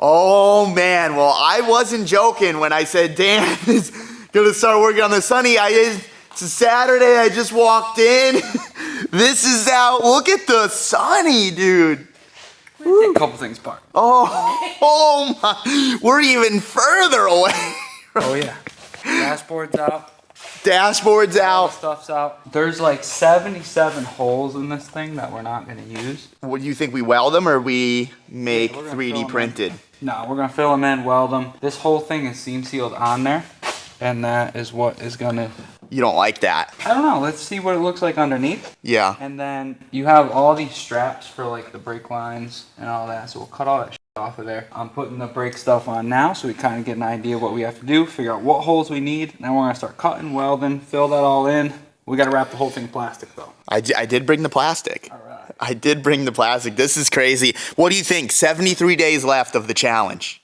Oh man, well I wasn't joking when I said Dan is gonna start working on the Sunny. It's a Saturday, I just walked in. This is out, look at the Sunny, dude. Take a couple things apart. Oh my, we're even further away. Oh yeah. Dashboard's out. Dashboard's All the out. stuff's out. There's like 77 holes in this thing that we're not gonna use. What do you think, we weld them or we make we're gonna 3D printed? No, we're gonna fill them in, weld them. This whole thing is seam sealed on there, and that is what is gonna. You don't like that? I don't know. Let's see what it looks like underneath. Yeah. And then you have all these straps for like the brake lines and all that. So we'll cut all that shit off of there. I'm putting the brake stuff on now, so we kind of get an idea of what we have to do. Figure out what holes we need. Then we're gonna start cutting, welding, fill that all in. We gotta wrap the whole thing in plastic though. I did bring the plastic. All right. I did bring the plastic. This is crazy. What do you think? 73 days left of the challenge.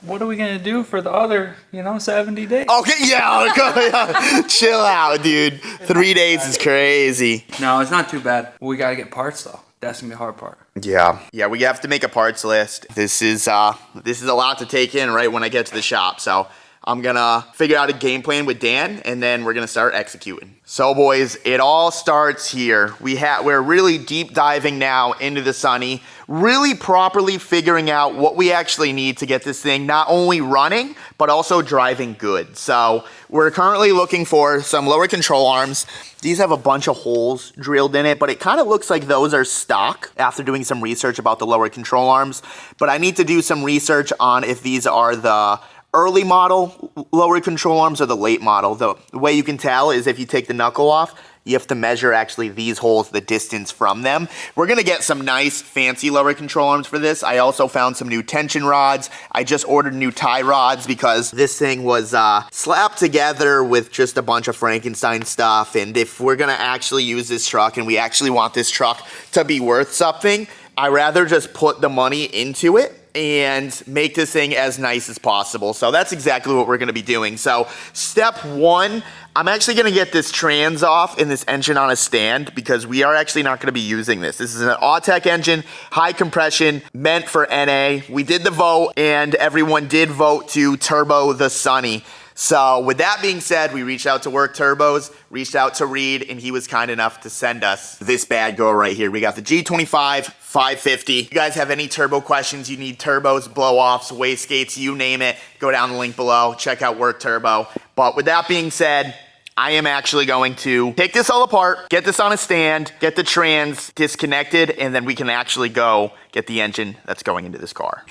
What are we gonna do for the other, 70 days? Okay, yeah, chill out, dude. 3 days is crazy. No, it's not too bad. We gotta get parts though. That's gonna be the hard part. Yeah, we have to make a parts list. This is a lot to take in right when I get to the shop. So I'm gonna figure out a game plan with Dan, and then we're gonna start executing. So boys, it all starts here. We're really deep diving now into the Sunny, really properly figuring out what we actually need to get this thing not only running, but also driving good. So we're currently looking for some lower control arms. These have a bunch of holes drilled in it, but it kind of looks like those are stock after doing some research about the lower control arms. But I need to do some research on if these are the early model lower control arms or the late model. The way you can tell is if you take the knuckle off, you have to measure actually these holes, the distance from them. We're gonna get some nice fancy lower control arms for this. I also found some new tension rods. I just ordered new tie rods because this thing was slapped together with just a bunch of Frankenstein stuff. And if we're gonna actually use this truck and we actually want this truck to be worth something, I'd rather just put the money into it and make this thing as nice as possible. So that's exactly what we're gonna be doing. So step one, I'm actually gonna get this trans off and this engine on a stand because we are actually not gonna be using this. This is an Autech engine, high compression, meant for NA. We did the vote and everyone did vote to turbo the Sunny. So with that being said, we reached out to Work Turbos, reached out to Reed, and he was kind enough to send us this bad girl right here. We got the G25 550. If you guys have any turbo questions, you need turbos, blow-offs, wastegates, you name it, go down the link below, check out Work Turbo. But with that being said, I am actually going to take this all apart, get this on a stand, get the trans disconnected, and then we can actually go get the engine that's going into this car.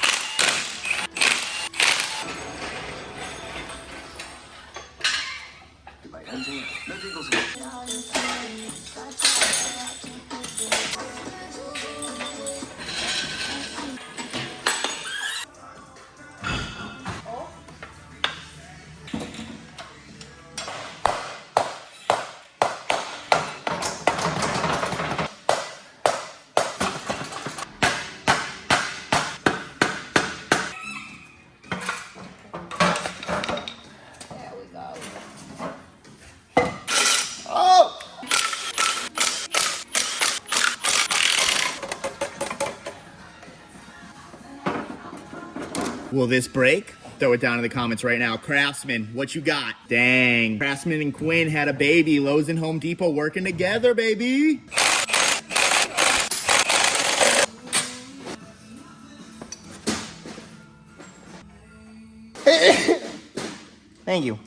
Will this break? Throw it down in the comments right now. Craftsman, what you got? Dang. Craftsman and Quinn had a baby. Lowe's and Home Depot working together, baby. Thank you.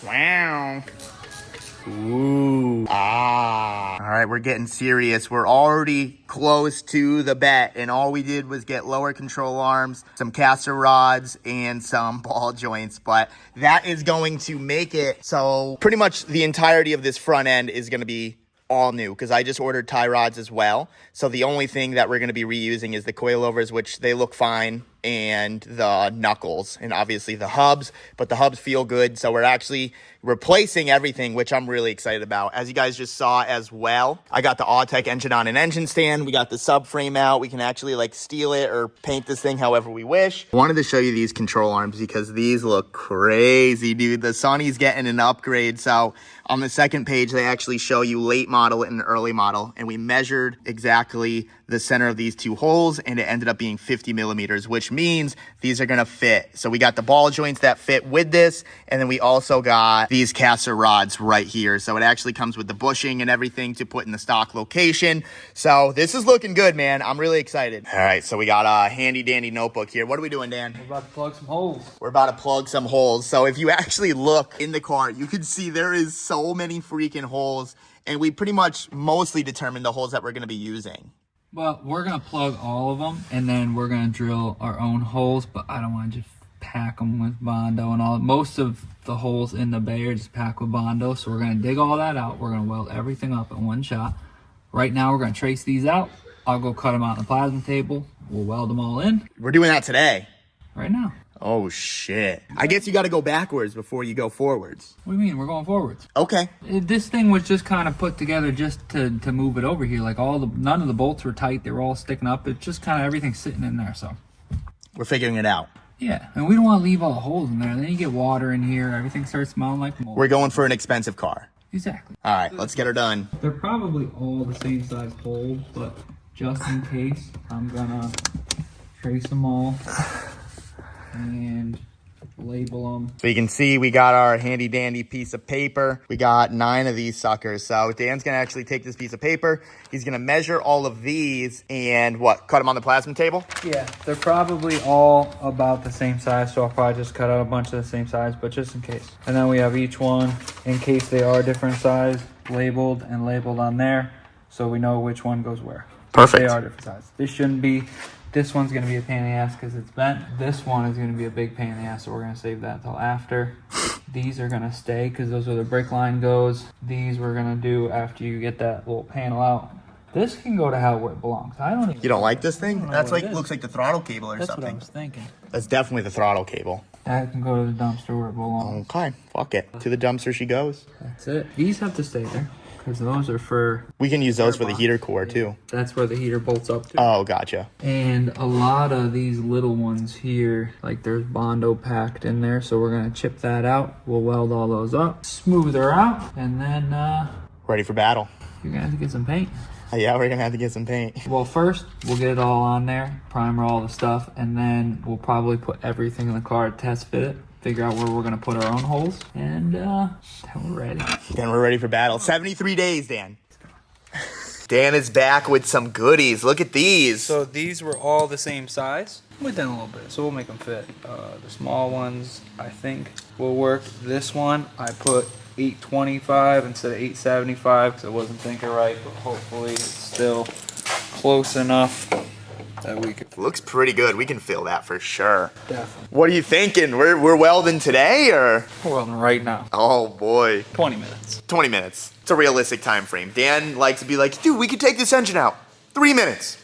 Wow. Ooh. Ah. All right, we're getting serious. We're already close to the bet, and all we did was get lower control arms, some caster rods, and some ball joints, but that is going to make it so pretty much the entirety of this front end is going to be all new because I just ordered tie rods as well. So the only thing that we're going to be reusing is the coilovers, which they look fine and the knuckles and obviously the hubs, but the hubs feel good. So we're actually replacing everything, which I'm really excited about. As you guys just saw as well, I got the Autech engine on an engine stand. We got the subframe out. We can actually like steel it or paint this thing however we wish. I wanted to show you these control arms because these look crazy, dude. The Sonny's getting an upgrade. So on the second page, they actually show you late model and early model. And we measured exactly the center of these two holes, and it ended up being 50 millimeters, which means these are gonna fit. So we got the ball joints that fit with this, and then we also got these caster rods right here. So it actually comes with the bushing and everything to put in the stock location. So this is looking good, man. I'm really excited. All right, so we got a handy dandy notebook here. What are we doing, Dan? We're about to plug some holes. We're about to plug some holes. So if you actually look in the car, you can see there is so many freaking holes, and we pretty much mostly determined the holes that we're gonna be using. Well, we're going to plug all of them, and then we're going to drill our own holes, but I don't want to just pack them with Bondo and all. Most of the holes in the bay are just packed with Bondo, so we're going to dig all that out. We're going to weld everything up in one shot. Right now, we're going to trace these out. I'll go cut them out on the plasma table. We'll weld them all in. We're doing that today. Right now. Oh, shit. I guess you got to go backwards before you go forwards. What do you mean? We're going forwards. Okay. This thing was just kind of put together just to move it over here. Like none of the bolts were tight. They were all sticking up. It's just kind of everything sitting in there. So we're figuring it out. Yeah, and we don't want to leave all the holes in there. Then you get water in here. Everything starts smelling like mold. We're going for an expensive car. Exactly. All right, let's get her done. They're probably all the same size hole, but just in case, I'm gonna trace them all and label them. So you can see we got our handy dandy piece of paper. We got 9 of these suckers. So Dan's gonna actually take this piece of paper. He's gonna measure all of these and cut them on the plasma table? Yeah, they're probably all about the same size, so I'll probably just cut out a bunch of the same size, but just in case. And then we have each one, in case they are different size, labeled and labeled on there, so we know which one goes where. Perfect. They are different size. This one's going to be a pain in the ass because it's bent. This one is going to be a big pain in the ass, so we're going to save that until after. These are going to stay because those are where the brake line goes. These we're going to do after you get that little panel out. This can go to hell where it belongs. You don't like this thing? That's like, looks like the throttle cable or something. That's what I was thinking. That's definitely the throttle cable. That can go to the dumpster where it belongs. Okay, fuck it. To the dumpster she goes. That's it. These have to stay there because those are for... We can use those for the heater core too. That's where the heater bolts up to. Oh, gotcha. And a lot of these little ones here, like there's Bondo packed in there, so we're gonna chip that out. We'll weld all those up, smooth her out, and then ready for battle. you're gonna have to get some paint. Yeah, we're gonna have to get some paint. Well, first we'll get it all on there, primer all the stuff, and then we'll probably put everything in the car, test fit it, figure out where we're gonna put our own holes, and then we're ready. Then we're ready for battle. 73 days, Dan. Dan is back with some goodies. Look at these. So these were all the same size, within a little bit, so we'll make them fit. The small ones, I think, will work. This one, I put 825 instead of 875 because I wasn't thinking right, but hopefully it's still close enough that we could. Looks pretty good. We can fill that for sure. Definitely. What are you thinking? We're welding today or? We're welding right now. Oh boy. 20 minutes. 20 minutes. It's a realistic time frame. Dan likes to be like, dude, we could take this engine out. 3 minutes.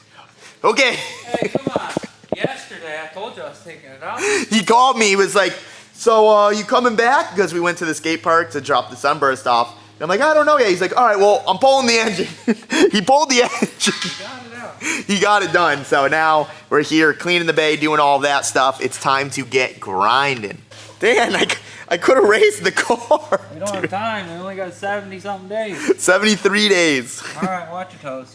Okay. Hey, come on. Yesterday I told you I was taking it out. He called me. He was like, so you coming back? Because we went to the skate park to drop the sunburst off. And I'm like, I don't know yet. He's like, all right, well, I'm pulling the engine. He pulled the engine. You got it out. He got it done. So now we're here cleaning the bay, doing all that stuff. It's time to get grinding. Dan, I could have raced the car. We don't have time. We only got 70-something days. 73 days. All right, watch your toes.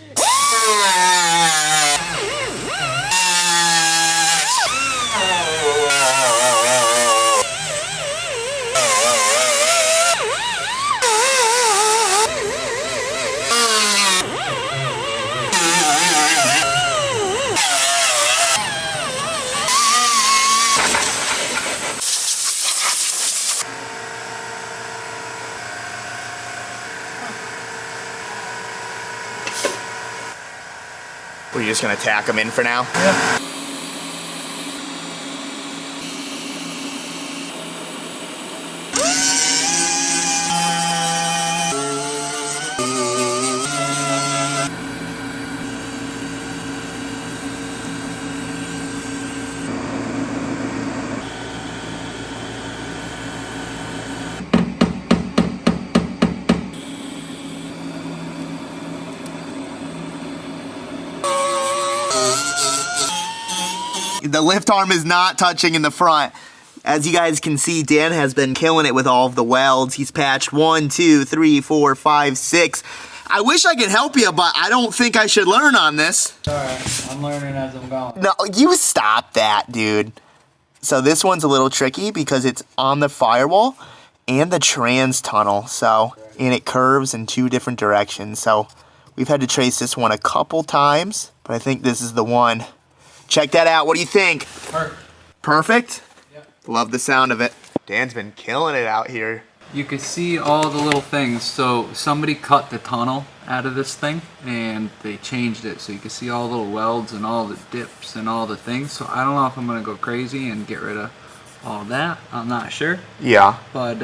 We're just gonna tack them in for now? Yeah. the lift arm is not touching in the front. As you guys can see, Dan has been killing it with all of the welds. He's patched 1, 2, 3, 4, 5, 6. I wish I could help you, but I don't think I should learn on this. All right, I'm learning as I'm going. No, you stop that, dude. So this one's a little tricky because it's on the firewall and the trans tunnel. So, and it curves in 2 different directions. So we've had to trace this one a couple times, but I think this is the one. Check that out. What do you think? Perfect. Perfect? Yep. Love the sound of it. Dan's been killing it out here. You can see all the little things. So somebody cut the tunnel out of this thing and they changed it. So you can see all the little welds and all the dips and all the things. So I don't know if I'm gonna go crazy and get rid of all that. I'm not sure. Yeah. But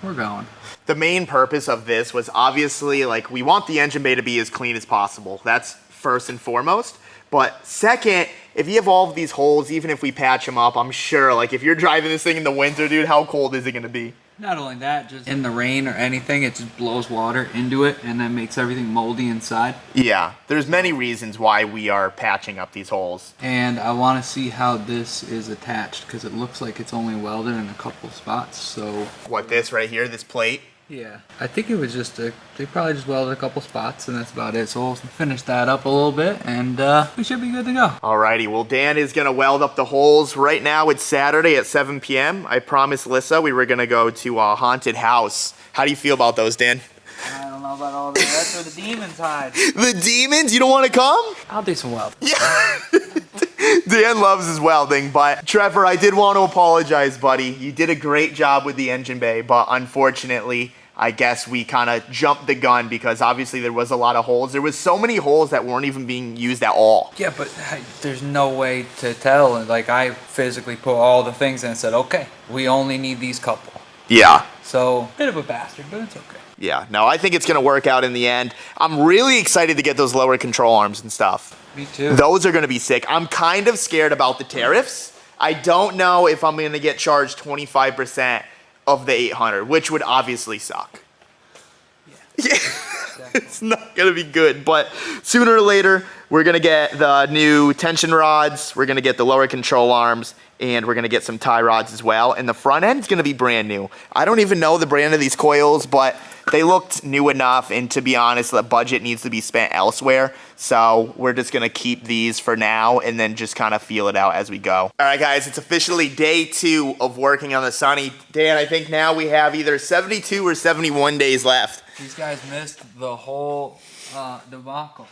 we're going. The main purpose of this was obviously like we want the engine bay to be as clean as possible. That's first and foremost. But second, if you have all of these holes, even if we patch them up, I'm sure like if you're driving this thing in the winter, dude, how cold is it gonna be? Not only that, just in the rain or anything, it just blows water into it and then makes everything moldy inside. Yeah, there's many reasons why we are patching up these holes. And I want to see how this is attached because it looks like it's only welded in a couple spots. So What, this right here, this plate? yeah, I think it was just they probably just welded a couple spots and that's about it. So we'll finish that up a little bit and we should be good to go. Alrighty, well Dan is gonna weld up the holes. Right now it's Saturday at 7 p.m. I promised Lissa we were gonna go to a haunted house. How do you feel about those, Dan? I don't know about all that. That's where the demons hide. The demons? You don't wanna come? I'll do some welding. Yeah. Dan loves his welding, but Trevor, I did want to apologize, buddy. You did a great job with the engine bay, but unfortunately, I guess we kind of jumped the gun because obviously there was a lot of holes. There was so many holes that weren't even being used at all. Yeah, but there's no way to tell. Like I physically put all the things in and said, okay, we only need these couple. Yeah. So, bit of a bastard, but it's okay. Yeah, no, I think it's going to work out in the end. I'm really excited to get those lower control arms and stuff. Me too. Those are going to be sick. I'm kind of scared about the tariffs. I don't know if I'm going to get charged 25% of the 800, which would obviously suck. Yeah. It's not going to be good, but sooner or later, we're going to get the new tension rods, we're going to get the lower control arms, and we're going to get some tie rods as well. And the front end is going to be brand new. I don't even know the brand of these coils, but they looked new enough, and to be honest, the budget needs to be spent elsewhere. So we're just going to keep these for now and then just kind of feel it out as we go. All right, guys, it's officially day 2 of working on the Sunny. Dan, I think now we have either 72 or 71 days left. These guys missed the whole debacle.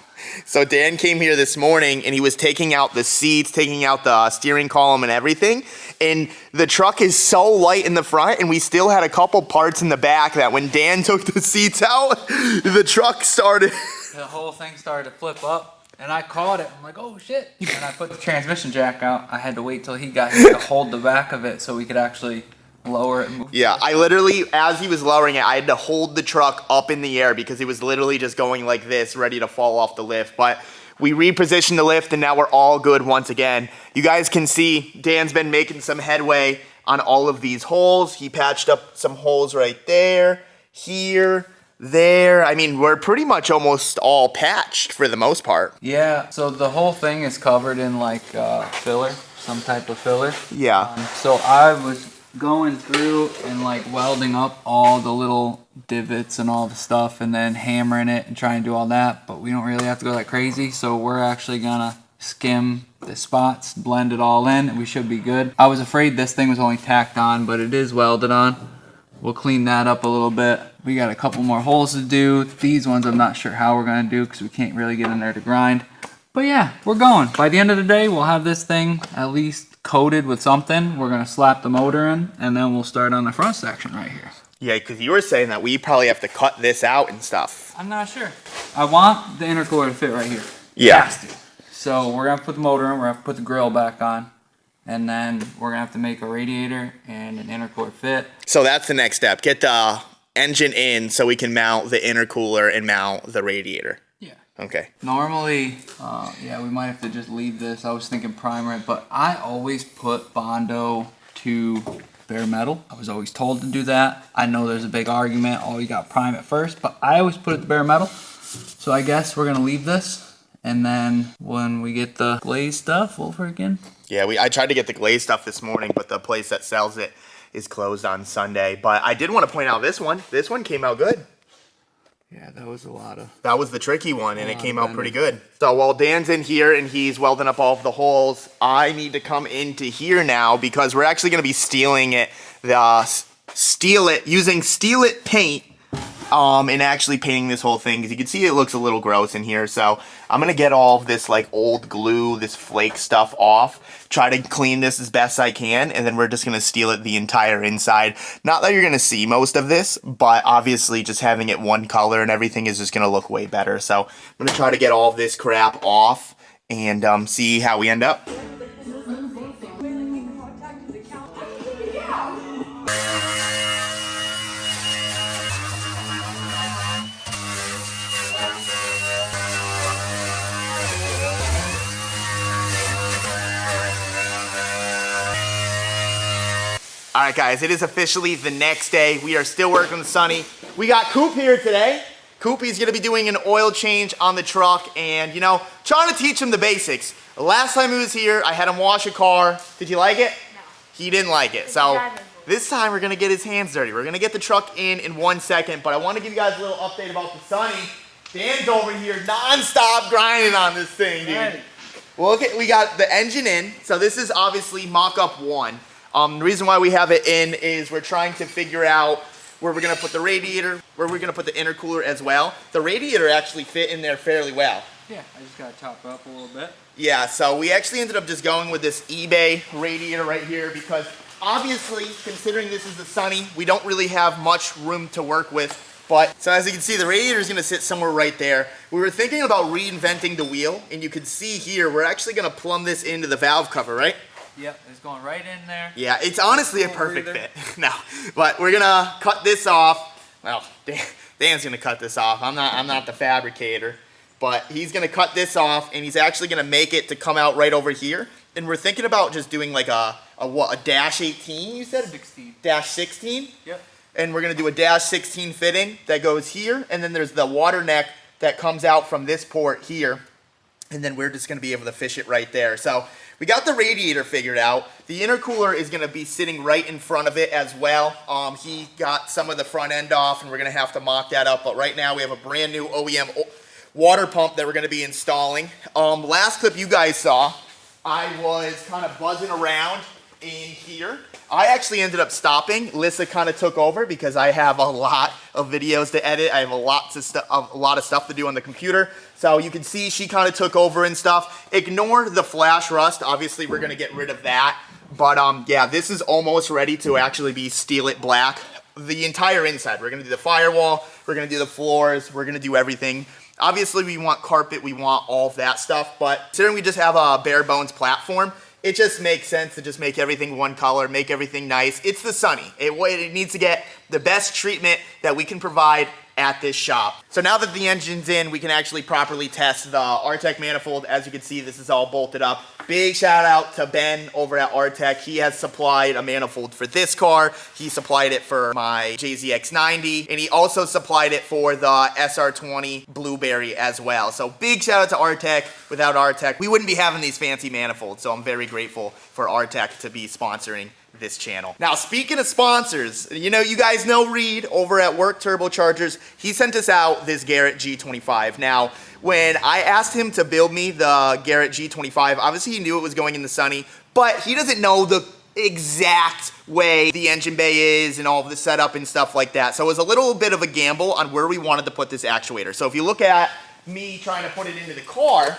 So Dan came here this morning and he was taking out the seats, taking out the steering column and everything. And the truck is so light in the front and we still had a couple parts in the back that when Dan took the seats out, the truck started. The whole thing started to flip up and I caught it. I'm like, oh shit. And I put the transmission jack out. I had to wait till he got here to hold the back of it so we could actually lower it and move. Yeah, I literally, as he was lowering it, I had to hold the truck up in the air because it was literally just going like this, ready to fall off the lift. But we repositioned the lift and now we're all good once again. You guys can see Dan's been making some headway on all of these holes. He patched up some holes right there, here, there. I mean, we're pretty much almost all patched for the most part. Yeah, so the whole thing is covered in like filler, some type of filler. Yeah. So I was going through and like welding up all the little divots and all the stuff and then hammering it and trying to do all that, but we don't really have to go that crazy, so we're actually gonna skim the spots, blend it all in, and we should be good. I was afraid this thing was only tacked on, but it is welded on. We'll clean that up a little bit. We got a couple more holes to do. These ones I'm not sure how we're gonna do because we can't really get in there to grind. But yeah, we're going. By the end of the day, we'll have this thing at least coated with something. We're gonna slap the motor in and then we'll start on the front section right here. Yeah, because you were saying that we probably have to cut this out and stuff. I'm not sure. I want the intercooler to fit right here. Yeah. Has to. So we're gonna put the motor in, we're gonna put the grill back on, and then we're gonna have to make a radiator and an intercooler fit. So that's the next step. Get the engine in so we can mount the intercooler and mount the radiator. Yeah. Okay. Normally, yeah, we might have to just leave this. I was thinking primer it, but I always put Bondo to bare metal. I was always told to do that. I know there's a big argument, oh, you got to prime it first, but I always put it to bare metal. So I guess we're gonna leave this And then when we get the glaze stuff, we'll freaking... Yeah, I tried to get the glaze stuff this morning, but the place that sells it is closed on Sunday. But I did want to point out this one. This one came out good. Yeah, that was a lot of... That was the tricky one, and it came out pretty good. So while Dan's in here and he's welding up all of the holes, I need to come into here now because we're actually going to be steeling it, using Steel It paint, and actually painting this whole thing. Because you can see it looks a little gross in here. So I'm going to get all of this like old glue, this flake stuff off, try to clean this as best I can, and then we're just going to steel it the entire inside. Not that you're going to see most of this, but obviously just having it one color and everything is just going to look way better. So I'm going to try to get all of this crap off and see how we end up. All right, guys, it is officially the next day. We are still working with Sunny. We got Coop here today. Coopy's gonna be doing an oil change on the truck and, you know, trying to teach him the basics. The last time he was here, I had him wash a car. Did you like it? No. He didn't like it. So this time we're gonna get his hands dirty. We're gonna get the truck in 1 second, but I wanna give you guys a little update about the Sunny. Dan's over here non-stop grinding on this thing, dude. Well, okay, we got the engine in. So this is obviously mock-up 1. The reason why we have it in is we're trying to figure out where we're gonna put the radiator, where we're gonna put the intercooler as well. The radiator actually fit in there fairly well. Yeah, I just gotta top it up a little bit. Yeah, so we actually ended up just going with this eBay radiator right here because obviously, considering this is the Sunny, we don't really have much room to work with. But, so as you can see, the radiator is gonna sit somewhere right there. We were thinking about reinventing the wheel, and you can see here, we're actually gonna plumb this into the valve cover, right? Yep, it's going right in there. Yeah, it's honestly a perfect fit. No, but we're gonna cut this off. Well, Dan's gonna cut this off. I'm not the fabricator, but he's gonna cut this off, and he's actually gonna make it to come out right over here. And we're thinking about just doing like a dash 18. You said 16. Dash 16. Yep. And we're gonna do a dash 16 fitting that goes here, and then there's the water neck that comes out from this port here, and then we're just gonna be able to fish it right there. So we got the radiator figured out. The intercooler is gonna be sitting right in front of it as well. He got some of the front end off and we're gonna have to mock that up. But right now we have a brand new OEM water pump that we're gonna be installing. Last clip you guys saw, I was kind of buzzing around in here. I actually ended up stopping. Lissa kind of took over because I have a lot of videos to edit. I have a lot of stuff to do on the computer. So you can see she kind of took over and stuff. Ignore the flash rust. Obviously, we're gonna get rid of that. But yeah, this is almost ready to actually be Steel It black. The entire inside. We're gonna do the firewall. We're gonna do the floors. We're gonna do everything. Obviously, we want carpet. We want all of that stuff. But considering we just have a bare bones platform, it just makes sense to just make everything one color, make everything nice. It's the Sunny. It needs to get the best treatment that we can provide at this shop. So now that the engine's in, we can actually properly test the Artec manifold. As you can see, this is all bolted up. Big shout out to Ben over at Artec. He has supplied a manifold for this car. He supplied it for my JZX90, and he also supplied it for the SR20 Blueberry as well. So big shout out to Artec. Without Artec, we wouldn't be having these fancy manifolds. So I'm very grateful for Artec to be sponsoring this channel. Now, speaking of sponsors, you guys know Reed over at Work Turbochargers. He sent us out this Garrett G25. Now, when I asked him to build me the Garrett G25, obviously he knew it was going in the Sunny, but he doesn't know the exact way the engine bay is and all of the setup and stuff like that. So it was a little bit of a gamble on where we wanted to put this actuator. So if you look at me trying to put it into the car,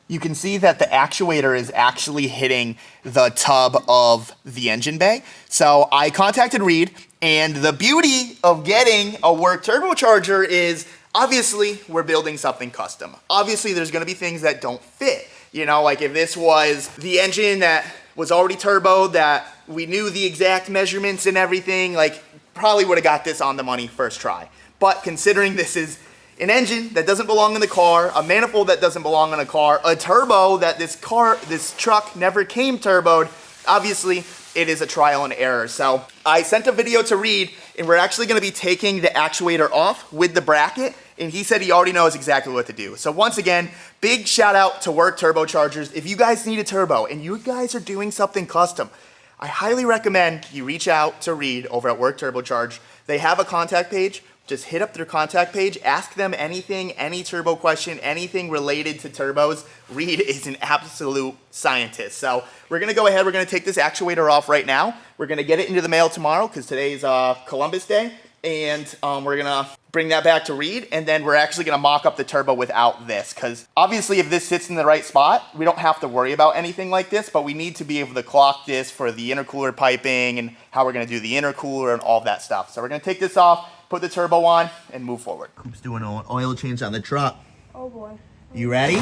you can see that the actuator is actually hitting the tub of the engine bay. So I contacted Reed, and the beauty of getting a Work turbocharger is obviously we're building something custom. Obviously there's gonna be things that don't fit. Like if this was the engine that was already turboed, that we knew the exact measurements and everything, like probably would have got this on the money first try. But considering this is an engine that doesn't belong in the car, a manifold that doesn't belong in a car, a turbo that this truck never came turboed, obviously it is a trial and error. So I sent a video to Reed, and we're actually gonna be taking the actuator off with the bracket and he said he already knows exactly what to do. So once again, big shout out to Work Turbochargers. If you guys need a turbo and you guys are doing something custom, I highly recommend you reach out to Reed over at Work Turbocharge. They have a contact page. Just hit up their contact page, ask them anything, any turbo question, anything related to turbos. Reed is an absolute scientist. So we're gonna go ahead, we're gonna take this actuator off right now. We're gonna get it into the mail tomorrow because today's Columbus Day. And we're gonna bring that back to Reed, and then we're actually gonna mock up the turbo without this, because obviously if this sits in the right spot, we don't have to worry about anything like this, but we need to be able to clock this for the intercooler piping and how we're gonna do the intercooler and all that stuff. So we're gonna take this off, put the turbo on, and move forward. Coop's doing an oil change on the truck. Oh boy. You ready?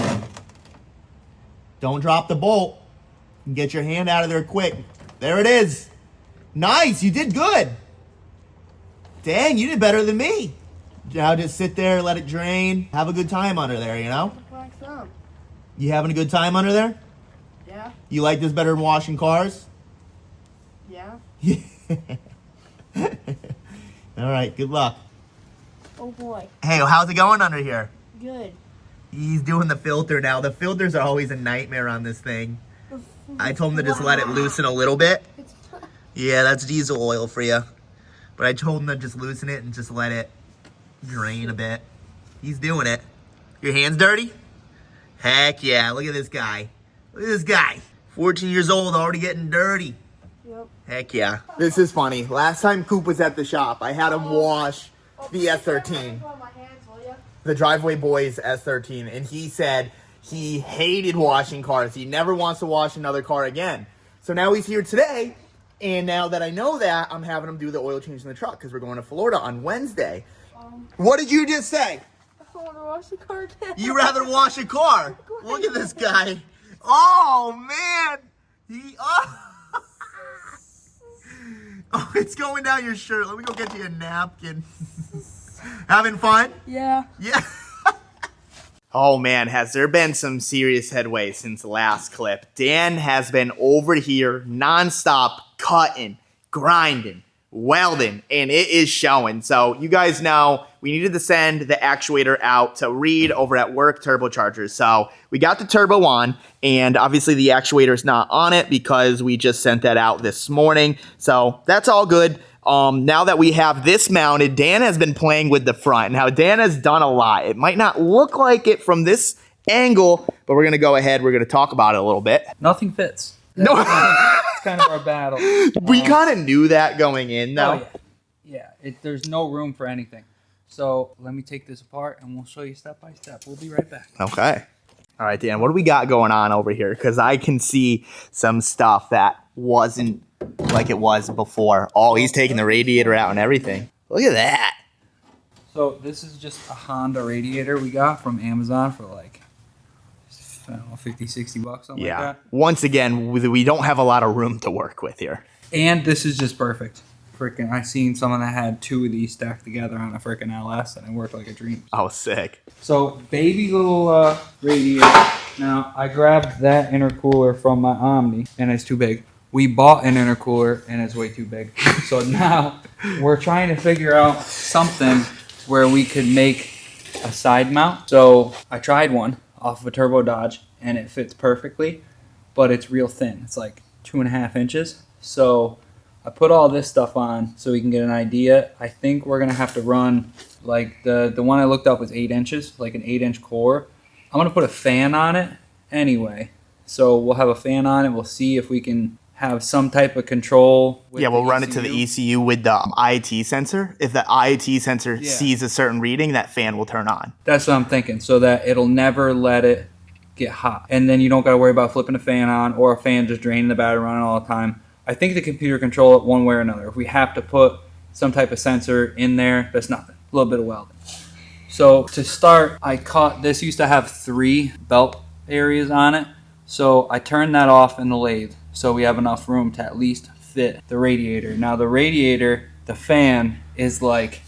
Don't drop the bolt. Get your hand out of there quick. There it is. Nice, you did good. Dang, you did better than me. Now just sit there, let it drain. Have a good time under there, you know? Like some. You having a good time under there? Yeah. You like this better than washing cars? Yeah. All right, good luck. Oh boy. Hey, how's it going under here? Good. He's doing the filter now. The filters are always a nightmare on this thing. I told him to just let it loosen a little bit. Yeah, that's diesel oil for you. But I told him to just loosen it and just let it drain a bit. He's doing it. Your hands dirty? Heck yeah, look at this guy. Look at this guy. 14 years old, already getting dirty. Yep. Heck yeah. This is funny. Last time Coop was at the shop, I had him wash the S13. The Driveway Boys S13. And he said he hated washing cars. He never wants to wash another car again. So now he's here today. And now that I know that, I'm having him do the oil change in the truck because we're going to Florida on Wednesday. What did you just say? I want to wash the car down. You rather wash a car? Look at this guy. Oh, man. Oh, it's going down your shirt. Let me go get you a napkin. Having fun? Yeah. Yeah. Oh man, has there been some serious headway since the last clip. Dan has been over here nonstop cutting, grinding, welding, and it is showing. So you guys know we needed to send the actuator out to Reed over at Work Turbochargers. So we got the turbo on, and obviously the actuator is not on it because we just sent that out this morning. So that's all good. Now that we have this mounted, Dan has been playing with the front. Now, Dan has done a lot. It might not look like it from this angle, but we're going to go ahead. We're going to talk about it a little bit. Nothing fits. No. It's kind of our battle. We kind of knew that going in, though. Oh, yeah. There's no room for anything. So let me take this apart, and we'll show you step by step. We'll be right back. Okay. All right, Dan, what do we got going on over here? Because I can see some stuff that wasn't like it was before. Oh, he's taking the radiator out and everything. Look at that. So this is just a Honda radiator we got from Amazon for like, I don't know, 50, 60 bucks, something like that. Once again, we don't have a lot of room to work with here. And this is just perfect. Freaking, I seen someone that had two of these stacked together on a freaking LS, and it worked like a dream. Oh, sick. So baby little radiator. Now I grabbed that intercooler from my Omni, and it's too big. We bought an intercooler, and it's way too big. So now we're trying to figure out something where we could make a side mount. So I tried one off of a Turbo Dodge, and it fits perfectly, but it's real thin. It's like 2.5 inches. So I put all this stuff on so we can get an idea. I think we're gonna have to run, like the one I looked up was 8 inches, like an 8-inch core. I'm gonna put a fan on it anyway. So we'll have a fan on it. We'll see if we can have some type of control. Yeah, we'll run it to the ECU with the IAT sensor. If the IAT sensor sees a certain reading, that fan will turn on. That's what I'm thinking, so that it'll never let it get hot. And then you don't got to worry about flipping a fan on or a fan just draining the battery running all the time. I think the computer control it one way or another. If we have to put some type of sensor in there, that's nothing. A little bit of welding. So to start, I caught, this used to have 3 belt areas on it. So I turned that off in the lathe. So we have enough room to at least fit the radiator. Now the radiator, the fan, is like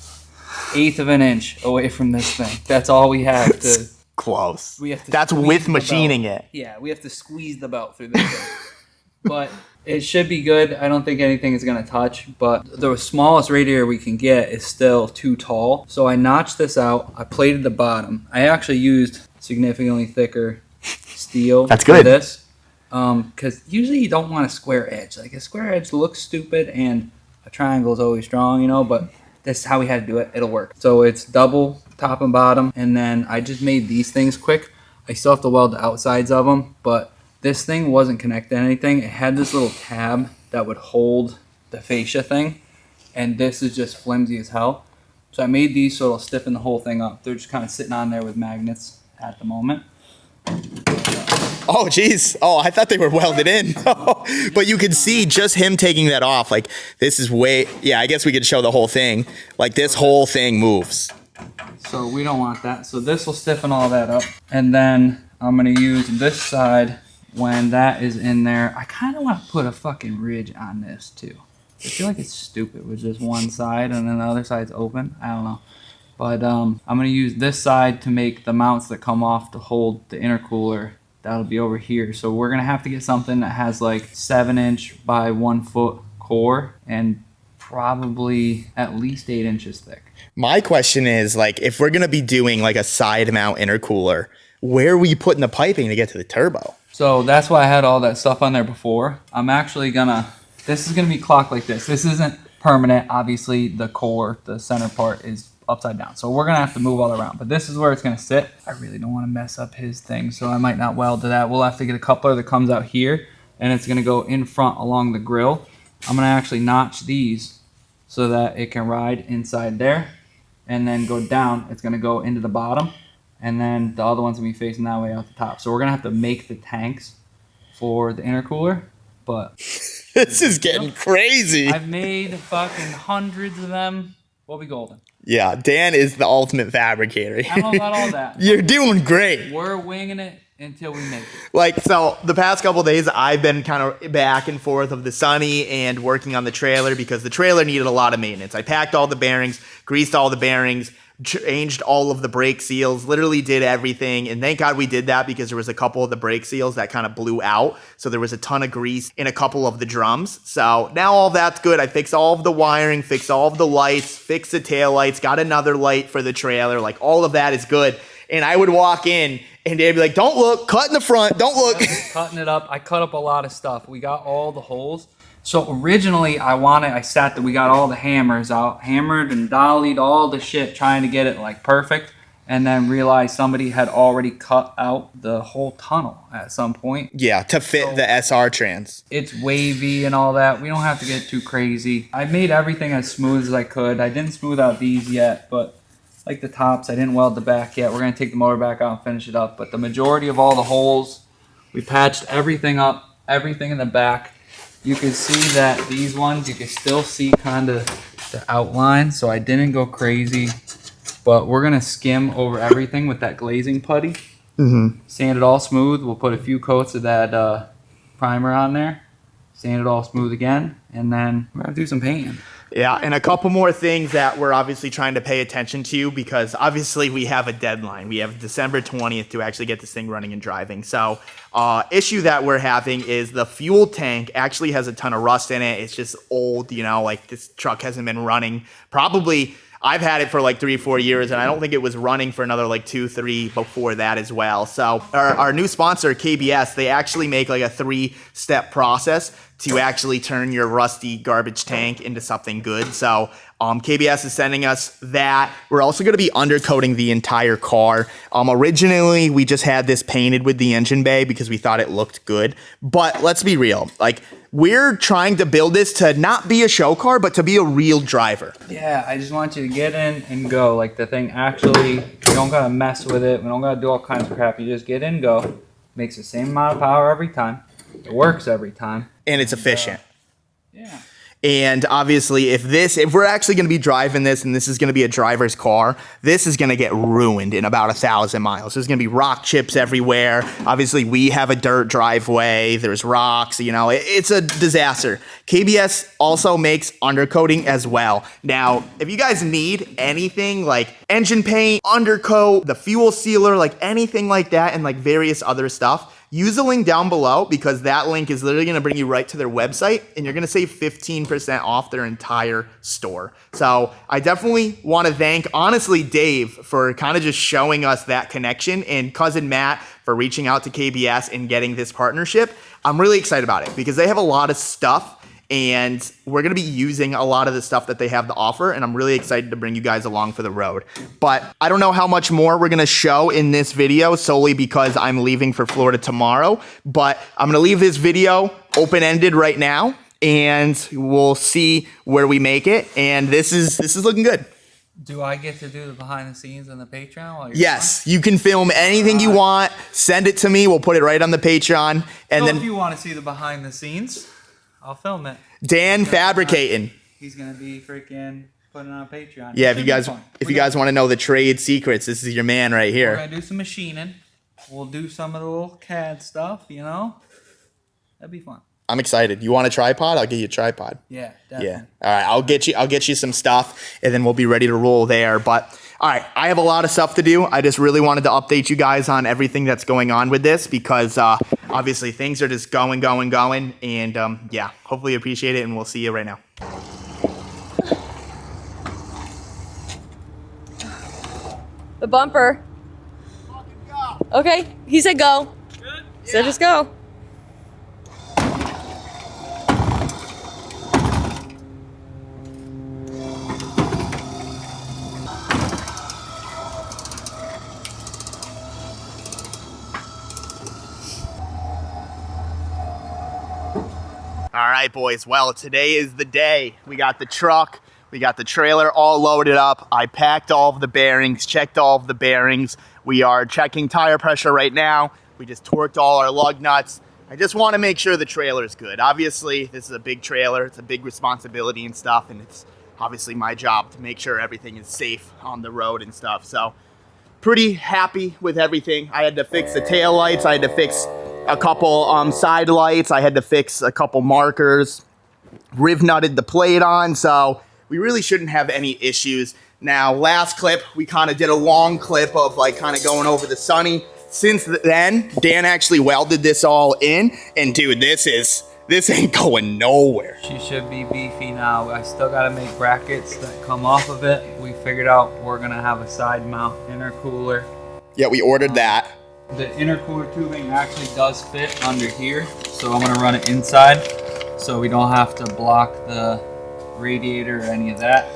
1/8 of an inch away from this thing. That's all we have to. Close. We have to. That's with machining it. Yeah, we have to squeeze the belt through this thing. but it should be good. I don't think anything is going to touch, but the smallest radiator we can get is still too tall. So I notched this out. I plated the bottom. I actually used significantly thicker steel. That's for good. this. Because usually you don't want a square edge. Like a square edge looks stupid and a triangle is always strong, you know, but this is how we had to do it. It'll work. So it's double top and bottom. And then I just made these things quick. I still have to weld the outsides of them, but this thing wasn't connected to anything. It had this little tab that would hold the fascia thing. And this is just flimsy as hell. So I made these so it'll stiffen the whole thing up. They're just kind of sitting on there with magnets at the moment. Oh, geez. Oh, I thought they were welded in. But you could see just him taking that off. Like, this is way... Yeah, I guess we could show the whole thing. Like, this whole thing moves. So we don't want that. So this will stiffen all that up. And then I'm going to use this side when that is in there. I kind of want to put a fucking ridge on this, too. I feel like it's stupid with just one side and then the other side's open. I don't know. But I'm going to use this side to make the mounts that come off to hold the intercooler. That'll be over here. So we're going to have to get something that has like 7" by 1 foot core and probably at least 8 inches thick. My question is, like, if we're going to be doing like a side mount intercooler, where are we putting the piping to get to the turbo? So that's why I had all that stuff on there before. I'm actually going to, this is going to be clocked like this. This isn't permanent. Obviously the core, the center part is upside down. So we're going to have to move all around, but this is where it's going to sit. I really don't want to mess up his thing, so I might not weld to that. We'll have to get a coupler that comes out here and it's going to go in front along the grill. I'm going to actually notch these so that it can ride inside there and then go down. It's going to go into the bottom and then the other one's going to be facing that way out the top. So we're going to have to make the tanks for the intercooler, but This is getting crazy. I've made fucking hundreds of them. We'll be golden. Yeah, Dan is the ultimate fabricator. I don't know about all that. You're doing great. We're winging it until we make it. Like, so the past couple of days, I've been kind of back and forth of the Sunny and working on the trailer because the trailer needed a lot of maintenance. I packed all the bearings, greased all the bearings, changed all of the brake seals, literally did everything. And thank God we did that because there was a couple of the brake seals that kind of blew out. So there was a ton of grease in a couple of the drums. So now all that's good. I fixed all of the wiring, fixed all of the lights, fixed the tail lights, got another light for the trailer. Like, all of that is good. And I would walk in and they'd be like, don't look, cut in the front, don't look. Cutting it up. I cut up a lot of stuff. We got all the holes. So originally we got all the hammers out, hammered and dollied all the shit, trying to get it like perfect. And then realized somebody had already cut out the whole tunnel at some point. Yeah, to fit the SR trans. It's wavy and all that. We don't have to get too crazy. I made everything as smooth as I could. I didn't smooth out these yet, but like the tops, I didn't weld the back yet. We're going to take the motor back out and finish it up. But the majority of all the holes, we patched everything up, everything in the back. You can see that these ones, you can still see kind of the outline. So I didn't go crazy, but we're going to skim over everything with that glazing putty. Sand it all smooth. We'll put a few coats of that primer on there. Sand it all smooth again. And then we're going to do some painting. Yeah, and a couple more things that we're obviously trying to pay attention to because obviously we have a deadline. We have December 20th to actually get this thing running and driving. So issue that we're having is the fuel tank actually has a ton of rust in it. It's just old, you know, like this truck hasn't been running. Probably, I've had it for like 3 or 4 years and I don't think it was running for another like 2, 3 before that as well. So our new sponsor, KBS, they actually make like a 3-step process to actually turn your rusty garbage tank into something good. So KBS is sending us that. We're also going to be undercoating the entire car. Originally, we just had this painted with the engine bay because we thought it looked good. But let's be real. Like, we're trying to build this to not be a show car, but to be a real driver. Yeah, I just want you to get in and go. Like, the thing actually, we don't got to mess with it. We don't got to do all kinds of crap. You just get in, go. Makes the same amount of power every time. It works every time. And it's efficient. Yeah. And obviously, if we're actually going to be driving this and this is going to be a driver's car, this is going to get ruined in about 1,000 miles. There's going to be rock chips everywhere. Obviously, we have a dirt driveway. There's rocks, you know, it's a disaster. KBS also makes undercoating as well. Now, if you guys need anything like engine paint, undercoat, the fuel sealer, like anything like that, and like various other stuff, use the link down below because that link is literally going to bring you right to their website and you're going to save 15% off their entire store. So I definitely want to thank, honestly, Dave for kind of just showing us that connection and cousin Matt for reaching out to KBS and getting this partnership. I'm really excited about it because they have a lot of stuff and we're going to be using a lot of the stuff that they have to offer, and I'm really excited to bring you guys along for the road. But I don't know how much more we're going to show in this video solely because I'm leaving for Florida tomorrow, but I'm going to leave this video open-ended right now, and we'll see where we make it, and this is looking good. Do I get to do the behind the scenes on the Patreon while you're Yes, you can film anything you want, send it to me, we'll put it right on the Patreon, and So then if you want to see the behind the scenes, I'll film it. Dan Fabricating. He's gonna be freaking putting it on Patreon. Yeah, if you guys want to know the trade secrets, this is your man right We're here. gonna do some machining. We'll do some of the little CAD stuff, you know. That'd be fun. I'm excited. You want a tripod? I'll get you a tripod. Yeah, definitely. Yeah. All right, I'll get you some stuff, and then we'll be ready to roll there. But all right, I have a lot of stuff to do. I just really wanted to update you guys on everything that's going on with this because obviously things are just going, and yeah, hopefully you appreciate it, and we'll see you right now. The bumper. Okay, he said go. Good. So just go. All right, boys. Well, today is the day. We got the truck, we got the trailer all loaded up. I packed all of the bearings, checked all of the bearings. We are checking tire pressure right now. We just torqued all our lug nuts. I just want to make sure the trailer is good. Obviously, this is a big trailer. It's a big responsibility and stuff, and it's obviously my job to make sure everything is safe on the road and stuff. So, pretty happy with everything. I had to fix the tail lights. I had to fix a couple side lights. I had to fix a couple markers. Riv nutted the plate on, so we really shouldn't have any issues. Now, last clip, we kind of did a long clip of like kind of going over the sunny. Since then, Dan actually welded this all in, and dude, this ain't going nowhere. She should be beefy now. I still gotta make brackets that come off of it. We figured out we're gonna have a side mount intercooler. Yeah, we ordered that. The intercooler tubing actually does fit under here, so I'm gonna run it inside so we don't have to block the radiator or any of that.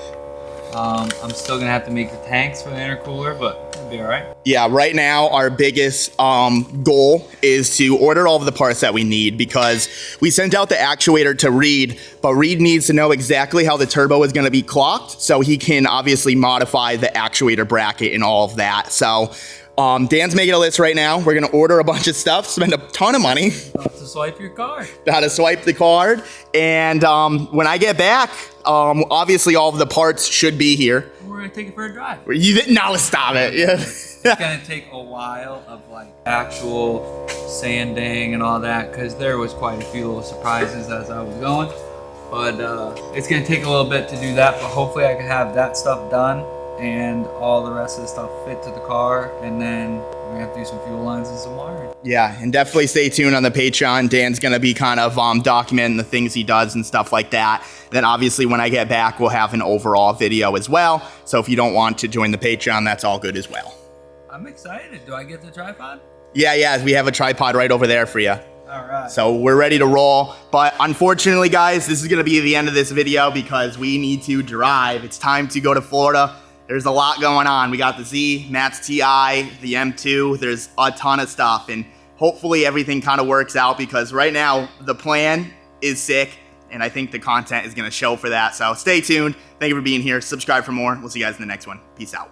I'm still gonna have to make the tanks for the intercooler, but it'll be all right. Yeah, right now our biggest goal is to order all of the parts that we need because we sent out the actuator to Reed, but Reed needs to know exactly how the turbo is gonna be clocked so he can obviously modify the actuator bracket and all of that. So Dan's making a list right now. We're gonna order a bunch of stuff, spend a ton of money. About to swipe your card. How to swipe the card, and when I get back, obviously all of the parts should be here. We're gonna take it for a drive. You didn't? No, stop it. Yeah. It's gonna take a while of like actual sanding and all that because there was quite a few little surprises as I was going. But it's gonna take a little bit to do that, but hopefully I can have that stuff done and all the rest of the stuff fit to the car, and then we're gonna have to do some fuel lines and some wiring. Yeah, and definitely stay tuned on the Patreon. Dan's gonna be kind of documenting the things he does and stuff like that. Then obviously when I get back, we'll have an overall video as well. So if you don't want to join the Patreon, that's all good as well. I'm excited. Do I get the tripod? Yeah, we have a tripod right over there for you. All right. So we're ready to roll. But unfortunately, guys, this is gonna be the end of this video because we need to drive. It's time to go to Florida. There's a lot going on. We got the Z, Matt's TI, the M2. There's a ton of stuff, and hopefully everything kind of works out because right now the plan is sick, and I think the content is going to show for that. So stay tuned. Thank you for being here. Subscribe for more. We'll see you guys in the next one. Peace out.